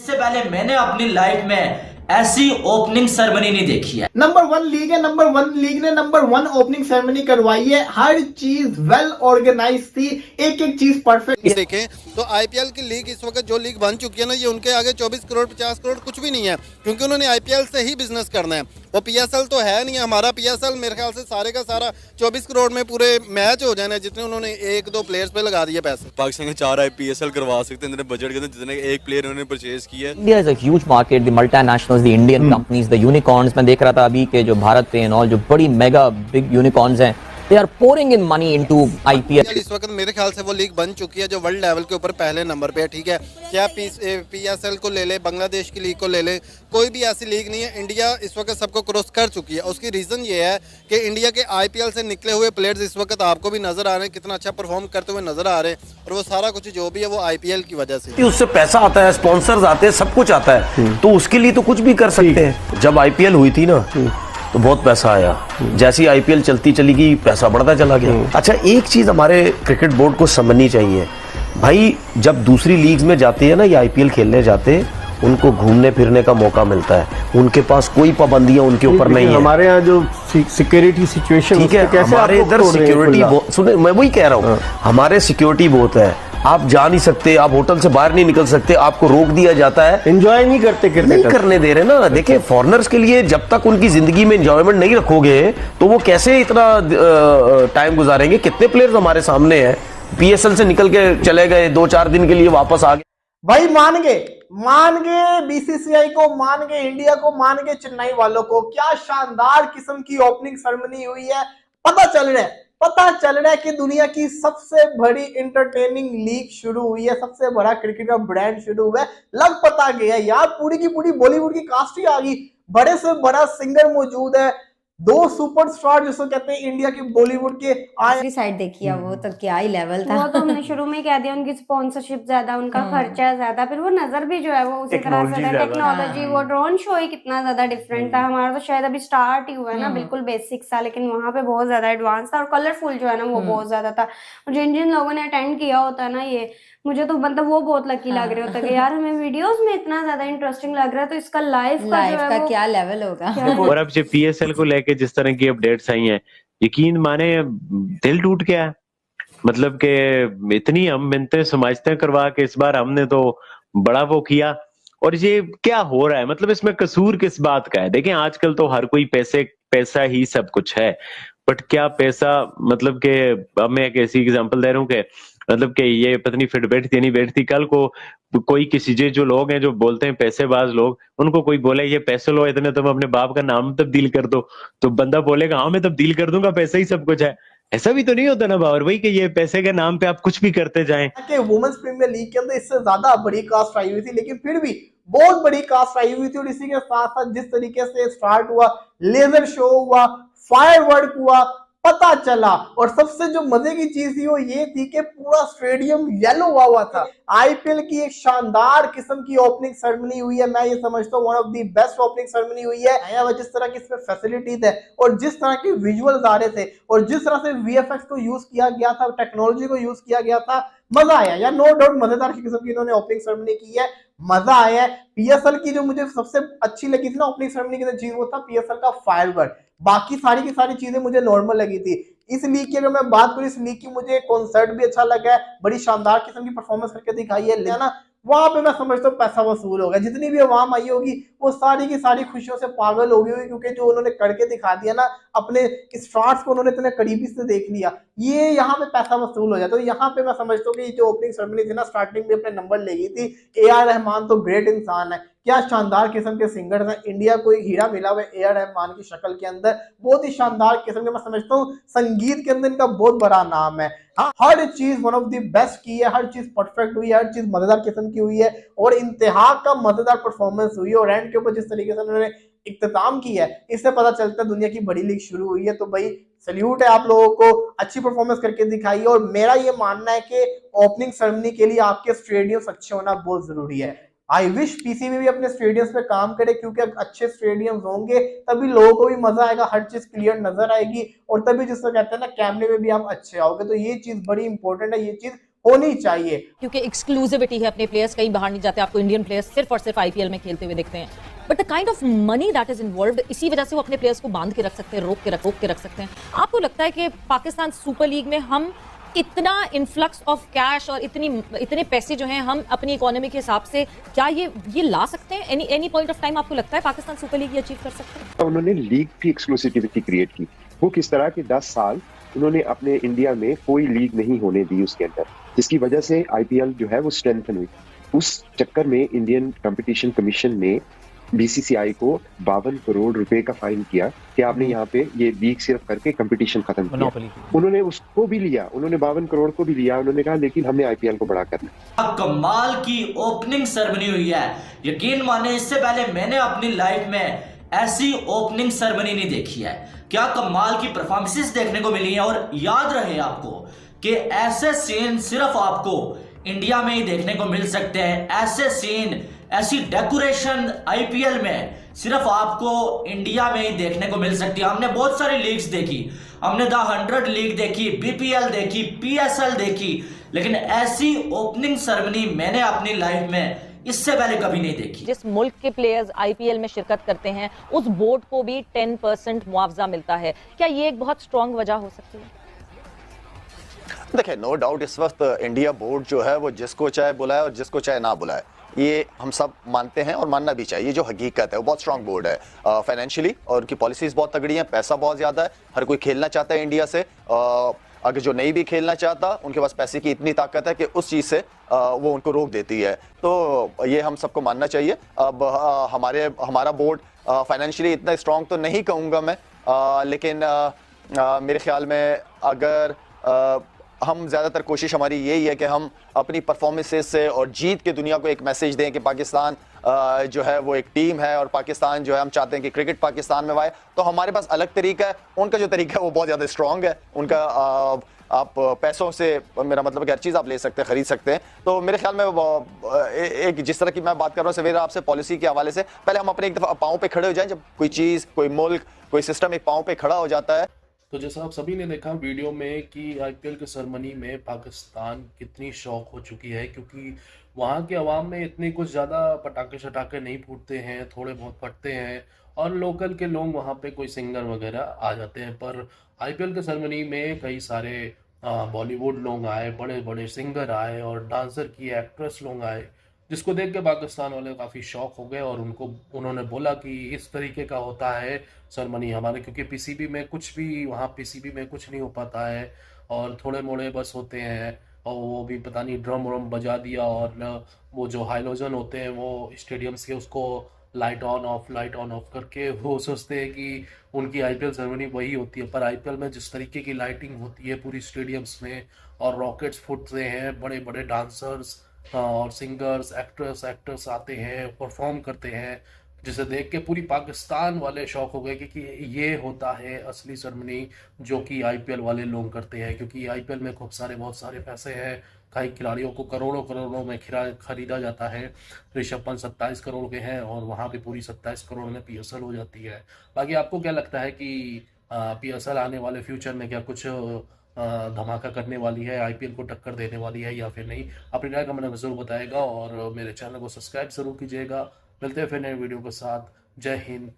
इससे पहले मैंने अपनी लाइफ में ऐसी ओपनिंग सेरेमनी नहीं देखी है। नंबर 1 लीग है, नंबर 1 लीग ने नंबर 1 ओपनिंग सेरेमनी करवाई है। हर चीज वेल ऑर्गेनाइज थी, एक एक चीज परफेक्ट। देखें तो आईपीएल की लीग इस वक्त जो लीग बन चुकी है ना, ये उनके आगे 24 करोड़ 50 करोड़ कुछ भी नहीं है, क्योंकि उन्होंने आईपीएल से ही बिजनेस करना है। वो पीएसएल तो है नहीं, हमारा पीएसएल मेरे ख्याल से सारे का सारा 24 करोड़ में पूरे मैच हो जाना है, जितने उन्होंने एक दो प्लेयर्स पे लगा दिए पैसे। पाकिस्तान के 4 आईपीएल करवा सकते हैं बजट के अंदर, जितने एक प्लेयर उन्होंने परचेज किया है। India is a huge market, the multinationals, the Indian companies, the unicorns। मैं देख रहा था अभी के जो भारत पे and all जो बड़ी मेगा बिग यूनिकॉर्न्स हैं, they are pouring in money into IPL। इस वक्त मेरे ख्याल से वो लीग बन चुकी है जो वर्ल्ड लेवल के ऊपर पहले नंबर पे है। ठीक है, क्या पीएसएल को ले ले, बांग्लादेश की लीग को ले ले, कोई भी ऐसी लीग नहीं है। इंडिया इस वक्त सबको क्रॉस कर चुकी है। उसकी रीज़न ये है कि इंडिया के आईपीएल से निकले हुए प्लेयर्स इस वक्त आपको भी नजर आ रहे हैं, कितना अच्छा परफॉर्म करते हुए नजर आ रहे हैं, और वो सारा कुछ जो भी है वो आईपीएल की वजह से। उससे पैसा आता है, स्पॉन्सर्स आते हैं, सब कुछ आता है, तो उसके लिए तो कुछ भी कर सकते हैं। जब आईपीएल हुई थी ना तो बहुत पैसा आया, जैसी आईपीएल चलती चली गई पैसा बढ़ता चला गया। अच्छा, एक चीज हमारे क्रिकेट बोर्ड को समझनी चाहिए भाई, जब दूसरी लीग्स में जाते हैं ना या आईपीएल खेलने जाते हैं, उनको घूमने फिरने का मौका मिलता है, उनके पास कोई पाबंदियां उनके ऊपर नहीं है। हमारे यहाँ जो सिक्योरिटी सिचुएशन, ठीक है, हमारे इधर सिक्योरिटी, सुने मैं वही कह रहा हूँ, हमारे सिक्योरिटी बहुत है, आप जा नहीं सकते, आप होटल से बाहर नहीं निकल सकते, आपको रोक दिया जाता है, एंजॉय नहीं करते, नहीं करने दे रहे ना। देखिए फॉरेनर्स के लिए जब तक उनकी जिंदगी में एंजॉयमेंट नहीं रखोगे तो वो कैसे इतना टाइम गुजारेंगे। कितने प्लेयर्स हमारे सामने हैं, पीएसएल से निकल के चले गए, 2-4 दिन के लिए वापस आ गए। भाई मान गए बीसीसीआई को, मान गए इंडिया को, मान गए चेन्नई वालों को। क्या शानदार किस्म की ओपनिंग सेरेमनी हुई है। पता चल रहा है कि दुनिया की सबसे बड़ी एंटरटेनिंग लीग शुरू हुई है, सबसे बड़ा क्रिकेट का ब्रांड शुरू हुआ है। लग पता गया यार, पूरी की पूरी बॉलीवुड की कास्ट ही आ गई, बड़े से बड़ा सिंगर मौजूद है, 2 सुपरस्टार जिसको कहते हैं इंडिया के बॉलीवुड के दूसरी साइड देखी है, वो तो क्या ही लेवल था। वो तो हमने शुरू में कह दिया, उनकी स्पॉन्सरशिप ज्यादा, उनका खर्चा ज्यादा, फिर वो नजर भी जो है वो उसी तरह से टेक्नोलॉजी, वो ड्रोन शो ही कितना ज्यादा डिफरेंट था। हमारा तो शायद अभी स्टार्ट ही हुआ है ना, बिल्कुल बेसिक सा, लेकिन वहाँ पे बहुत ज्यादा एडवांस था और कलरफुल जो है ना वो बहुत ज्यादा था। और जिन जिन लोगों ने अटेंड किया होता है ना, ये मुझे तो मतलब वो बहुत लकी लग रहा होता है कि यार हमें वीडियोस में इतना ज्यादा इंटरेस्टिंग लग रहा है, तो इसका लाइव का क्या लेवल होगा। और अब जो पीएसएल को लेके जिस तरह की अपडेट्स आई हैं, यकीन माने दिल टूट गया है। मतलब कि इतनी हम मिन्नतें समाजतें करवा के इस बार हमने तो बड़ा वो किया, और ये क्या हो रहा है, मतलब इसमें कसूर किस बात का है। देखें आजकल तो हर कोई पैसा ही सब कुछ है, बट क्या पैसा, मतलब कि अब मैं एक ऐसी एग्जांपल दे रहा हूँ कि मतलब कि ये पत्नी फिट बैठती नहीं बैठती, कल को कोई किसी जो लोग हैं जो बोलते हैं पैसेबाज लोग, उनको कोई बोले ये पैसे लो इतने, तुम अपने बाप का नाम तब्दील कर दो, तो बंदा बोलेगा हाँ मैं तब्दील कर दूंगा, पैसा ही सब कुछ है। ऐसा भी तो नहीं होता ना बावर भाई कि ये पैसे के नाम पे आप कुछ भी करते जाएं। वुमेन्स प्रीमियर लीग के अंदर इससे ज्यादा बड़ी कास्ट आई हुई थी, लेकिन फिर भी बहुत बड़ी कास्ट आई हुई थी। और इसी के साथ साथ जिस तरीके से स्टार्ट हुआ, लेजर शो हुआ, फायरवर्क हुआ, पता चला, और सबसे जो मजे की चीज थी वो ये थी कि पूरा स्टेडियम येलो हुआ था। आईपीएल की एक शानदार किस्म की ओपनिंग सेरेमनी हुई है। मैं ये समझता हूँ one of the best opening ceremony हुई है। जिस तरह की इसमें फैसिलिटीज है और जिस तरह के विजुअल्स आ रहे थे और जिस तरह से वीएफएक्स को यूज किया गया था, टेक्नोलॉजी को यूज किया गया था, मजा आया यार। नो डाउट मजेदार किस्म की इन्होंने ओपनिंग सेरेमनी की है, मजा आया है। पीएसएल की जो मुझे सबसे अच्छी लगी थी ना ओपनिंग सेरेमनी की चीज, वो था पीएसएल का फायरवर्क। बाकी सारी की सारी चीजें मुझे नॉर्मल लगी थी। इस लीग की अगर मैं बात करूं, इस लीग की मुझे कॉन्सर्ट भी अच्छा लगा है, बड़ी शानदार किस्म की परफॉर्मेंस करके दिखाई है ना। वहां पे मैं समझता हूँ पैसा वसूल होगा। जितनी भी अवाम आई होगी वो सारी की सारी खुशियों से पागल हो गई होगी, क्योंकि जो उन्होंने करके दिखा दिया ना, अपने स्टार्स को उन्होंने इतने करीबी से देख लिया, ये यहाँ पे पैसा वसूल हो जाता है। तो यहाँ पे मैं समझता हूँ कि जो ओपनिंग सेरेमनी थी ना, स्टार्टिंग में अपने नंबर ले गई थी। ए.आर. रहमान तो ग्रेट इंसान है, क्या शानदार किस्म के सिंगर हैं। इंडिया को एक हीरा मिला हुआ है ए.आर. रहमान की शक्ल के अंदर, बहुत ही शानदार किस्म के, मैं समझता हूँ संगीत के अंदर इनका बहुत बड़ा नाम है। हर चीज वन ऑफ द बेस्ट की है, हर चीज परफेक्ट हुई है, हर चीज मजेदार किस्म की हुई है और इंतहा का मजेदार परफॉर्मेंस हुई है। और एंड के ऊपर जिस तरीके से उन्होंने इख्तिताम किया है, इससे पता चलता है दुनिया की बड़ी लीग शुरू हुई है। तो भाई सैल्यूट है आप लोगों को, अच्छी परफॉर्मेंस करके दिखाई। और मेरा ये मानना है कि ओपनिंग सेरेमनी के लिए आपके स्टेडियम्स अच्छे होना बहुत जरूरी है। आई विश पीसीबी भी अपने स्टेडियम्स पे काम करे, क्योंकि अच्छे स्टेडियम्स होंगे तभी लोगों को भी मजा आएगा, हर चीज क्लियर नजर आएगी, और तभी जिसको कहते हैं ना कैमरे में भी हम अच्छे आओगे। तो ये चीज बड़ी इंपॉर्टेंट है, ये चीज होनी चाहिए। क्योंकि एक्सक्लूसिविटी है, अपने प्लेयर्स कहीं बाहर नहीं जाते, आपको इंडियन प्लेयर्स सिर्फ और सिर्फ आईपीएल में खेलते हुए दिखते हैं। But the kind of money that is involved, इसी वजह से वो अपने प्लेयर्स को बांध के रख सकते हैं, रोक के रख सकते हैं। आपको लगता है कि पाकिस्तान सुपर लीग में हम इतना इन्फ्लक्स ऑफ कैश और इतने पैसे जो हैं हम अपनी इकोनॉमी के हिसाब से क्या ये ला सकते हैं? एनी पॉइंट ऑफ टाइम आपको लगता है पाकिस्तान सुपर लीग ये अचीव कर सकते हैं? उन्होंने लीग की एक्सक्लूसिविटी क्रिएट की, वो किस तरह के 10 साल उन्होंने अपने इंडिया में कोई लीग नहीं होने दी उसके अंदर, जिसकी वजह से आईपीएल जो है वो स्ट्रेंथन हुई। उस चक्कर में इंडियन कंपटीशन कमीशन ने बीसीसीआई को 52 करोड़ रुपए का फाइन किया कि आपने यहाँ पे ये लीग सिर्फ करके कंपटीशन खत्म किया। उन्होंने उसको भी लिया, उन्होंने 52 करोड़ को भी लिया। उन्होंने कहा लेकिन हमने आईपीएल को बड़ा करना। कमाल की ओपनिंग सेरेमनी हुई है, यकीन माने इससे पहले मैंने अपनी लाइफ में ऐसी ओपनिंग सेरेमनी नहीं देखी है। क्या कमाल की परफॉर्मेंसेस देखने को मिली है। और याद रहे आपको कि ऐसे सीन सिर्फ आपको इंडिया में ही देखने को मिल सकते हैं। ऐसे सीन, ऐसी डेकोरेशन आईपीएल में सिर्फ आपको इंडिया में ही देखने को मिल सकती है। हमने बहुत सारी लीग्स देखी, हमने द 100 लीग देखी, बीपीएल देखी, पीएसएल देखी, लेकिन ऐसी ओपनिंग सेरेमनी मैंने अपनी लाइफ में इससे पहले कभी नहीं देखी। जिस मुल्क के प्लेयर्स आईपीएल में शिरकत करते हैं उस बोर्ड को भी 10% मुआवजा मिलता है। क्या ये एक बहुत स्ट्रॉन्ग वजह हो सकती है? देखिए, नो डाउट इस वक्त इंडिया बोर्ड जो है वो जिसको चाहे बुलाए और जिसको चाहे ना बुलाए, ये हम सब मानते हैं और मानना भी चाहिए। जो हकीकत है वो बहुत स्ट्रांग बोर्ड है फाइनेंशियली, और उनकी पॉलिसीज बहुत तगड़ी हैं, पैसा बहुत ज़्यादा है, हर कोई खेलना चाहता है इंडिया से। अगर जो नहीं भी खेलना चाहता, उनके पास पैसे की इतनी ताकत है कि उस चीज़ से वो उनको रोक देती है। तो ये हम सबको मानना चाहिए। अब हमारा बोर्ड फाइनेंशियली इतना स्ट्रांग तो नहीं कहूँगा मैं, लेकिन मेरे ख्याल में अगर हम ज़्यादातर कोशिश हमारी यही है कि हम अपनी परफॉर्मेंसेस से और जीत के दुनिया को एक मैसेज दें कि पाकिस्तान जो है वो एक टीम है, और पाकिस्तान जो है हम चाहते हैं कि क्रिकेट पाकिस्तान में आए। तो हमारे पास अलग तरीका है, उनका जो तरीका है वो बहुत ज़्यादा स्ट्रॉन्ग है। उनका आप पैसों से, मेरा मतलब कि हर चीज़ आप ले सकते हैं, ख़रीद सकते हैं। तो मेरे ख्याल में एक जिस तरह की मैं बात कर रहा हूँ सवेरा आपसे पॉलिसी के हवाले से, पहले हम अपने एक दफ़ा पाँव पे खड़े हो जाएं। जब कोई चीज़, कोई मुल्क, कोई सिस्टम एक पाँव पे खड़ा हो जाता है। तो जैसा आप सभी ने देखा वीडियो में कि आईपीएल के सेरेमनी में पाकिस्तान कितनी शौक हो चुकी है, क्योंकि वहाँ के अवाम में इतने कुछ ज़्यादा पटाखे शटाखे नहीं फूटते हैं, थोड़े बहुत फटते हैं, और लोकल के लोग वहाँ पे कोई सिंगर वगैरह आ जाते हैं। पर आईपीएल के सेरेमनी में कई सारे बॉलीवुड लोग आए, बड़े बड़े सिंगर आए, और डांसर की एक्ट्रेस लोग आए, जिसको देख के पाकिस्तान वाले काफ़ी शौक हो गए। और उन्होंने बोला कि इस तरीके का होता है सेरेमनी हमारे, क्योंकि पीसीबी में कुछ भी, वहाँ पीसीबी में कुछ नहीं हो पाता है, और थोड़े मोड़े बस होते हैं, और वो भी पता नहीं ड्रम व्रम बजा दिया, और वो जो हाइलोजन होते हैं वो स्टेडियम्स के, उसको लाइट ऑन ऑफ करके वो सोचते हैं कि उनकी आईपीएल सेरेमनी वही होती है। पर आईपीएल में जिस तरीके की लाइटिंग होती है पूरी स्टेडियम्स में, और रॉकेट्स फूटते हैं, बड़े बड़े डांसर्स और सिंगर्स, एक्टर्स आते हैं, परफॉर्म करते हैं, जिसे देख के पूरी पाकिस्तान वाले शौक हो गए कि ये होता है असली सेरेमनी जो कि आईपीएल वाले लोग करते हैं। क्योंकि आईपीएल में बहुत सारे पैसे हैं, कई खिलाड़ियों को करोड़ों में खरीदा जाता है। ऋषभ पंत 27 करोड़ के हैं, और वहाँ पे पूरी 27 करोड़ में पीएसएल हो जाती है। बाकी आपको क्या लगता है कि पीएसएल आने वाले फ्यूचर में क्या कुछ धमाका करने वाली है, आईपीएल को टक्कर देने वाली है या फिर नहीं? अपनी राय कमेंट में जरूर बताएगा, और मेरे चैनल को सब्सक्राइब जरूर कीजिएगा। मिलते हैं फिर नए वीडियो के साथ। जय हिंद,